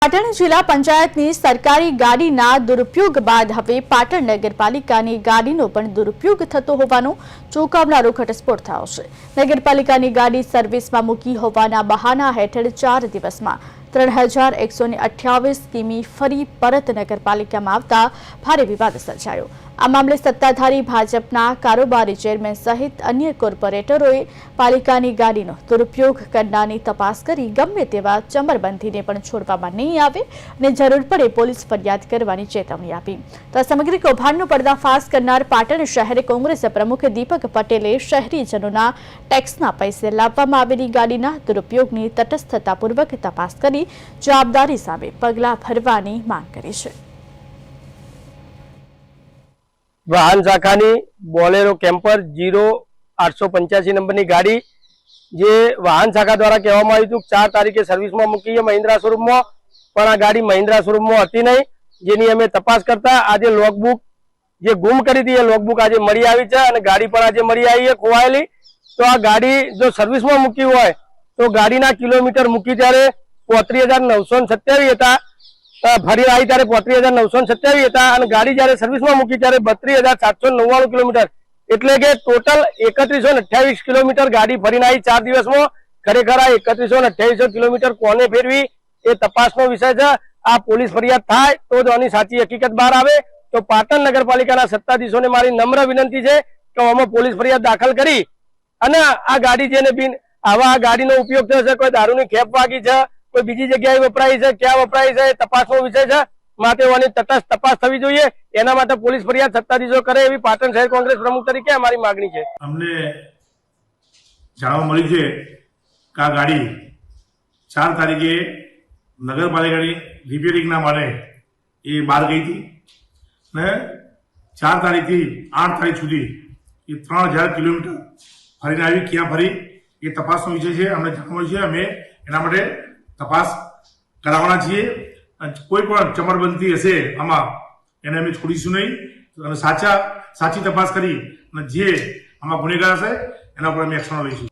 પાટણ જિલ્લા પંચાયતની સરકારી ગાડીના દુરુપયોગ બાદ હવે પાટણ નગરપાલિકાની ગાડીનો પણ દુરુપયોગ થતો હોવાનો ચોંકાવનારો ઘટસ્ફોટ થયો છે। નગરપાલિકાની ગાડી સર્વિસમાં મૂકી હોવાના બહાના હેઠળ 4 દિવસમાં 3128 કિમી ફરી પરત નગરપાલિકામાં આવતા ભારે વિવાદ સર્જાયો। આ મામલે સત્તાધારી ભાજપના કારોબારી ચેરમેન સહિત અન્ય કોર્પોરેટરોએ પાલિકાની ગાડીનો દુરુપયોગ કરનારની તપાસ કરી ગમે તેવા ચમરબંધીને પણ છોડવામાં નહીં આવે અને જરૂર પડે પોલીસ ફરિયાદ કરવાની ચેતવણી આપી। તો આ સમગ્ર કૌભાંડનો પર્દાફાશ કરનાર પાટણ શહેર કોંગ્રેસ પ્રમુખ દીપક પટેલે શહેરીજનોના ટેક્સના પૈસે લાવવામાં આવેલી ગાડીના દુરુપયોગની તટસ્થતાપૂર્વક તપાસ કરી જવાબદારી સામે પગલાં ભરવાની માંગ કરી છે। વાહન શાખાની બોલેરો કેમ્પર 0885 નંબરની ગાડી જે વાહન શાખા દ્વારા કહેવામાં આવ્યું હતું 4 તારીખે સર્વિસમાં મૂકી છે મહિન્દ્રા શોરૂમમાં, પણ આ ગાડી મહિન્દ્રા શોરૂમમાં હતી નહીં, જેની અમે તપાસ કરતા આજે લોગબુક જે ગુમ કરી હતી એ લોગબુક આજે મળી આવી છે અને ગાડી પણ આજે મળી આવી છે ખોવાયેલી। તો આ ગાડી જો સર્વિસમાં મૂકી હોય તો ગાડીના કિલોમીટર મૂકી ત્યારે 35927 હતા, ફરી આવી ત્યારે 35927 હતા અને ગાડી જયારે સર્વિસમાં મૂકી ત્યારે 32799 કિલોમીટર, એટલે કે ટોટલ 3128 કિલોમીટર ગાડી ફરીને આવી 4 દિવસમાં। ખરેખર આ 3128 કિલોમીટર કોને ફેરવી એ તપાસનો વિષય છે। આ પોલીસ ફરિયાદ થાય તો જ આની સાચી હકીકત બહાર આવે। તો પાટણ નગરપાલિકાના સત્તાધીશોને મારી નમ્ર વિનંતી છે કે આમાં પોલીસ ફરિયાદ દાખલ કરી અને આ ગાડી જેને બિન આવા ગાડીનો ઉપયોગ થયો છે, કોઈ દારૂની ખેપ વાગી છે, કોઈ બીજી જગ્યાએ વપરાય છે, ક્યાં વપરાય છે, તપાસનો વિષય છે। માટે આની તટસ્થ તપાસ થવી જોઈએ, એના માટે પોલીસ ફરિયાદ સત્તાધીશો કરે એવી પાટણ શહેર કોંગ્રેસ પ્રમુખ તરીકે અમારી માંગણી છે। અમને જાણવા મળ્યું છે કે આ ગાડી 4 તારીખે નગરપાલિકાની રિપેરિંગના માટે એ બહાર ગઈ હતી ને 4 તારીખથી 8 તારીખ સુધી એ 3000 કિલોમીટર ફરીને આવી, ક્યાં ફરી એ તપાસનો વિષય છે। અમને જાણવા મળ્યું છે, અમે એના માટે તપાસ કરાવવાના છીએ અને કોઈ પણ ચમરબંધી હશે આમાં એને અમે છોડીશું નહીં અને સાચી તપાસ કરી અને જે આમાં ગુનેગાર હશે એના પર અમે એક્શન લઈશું।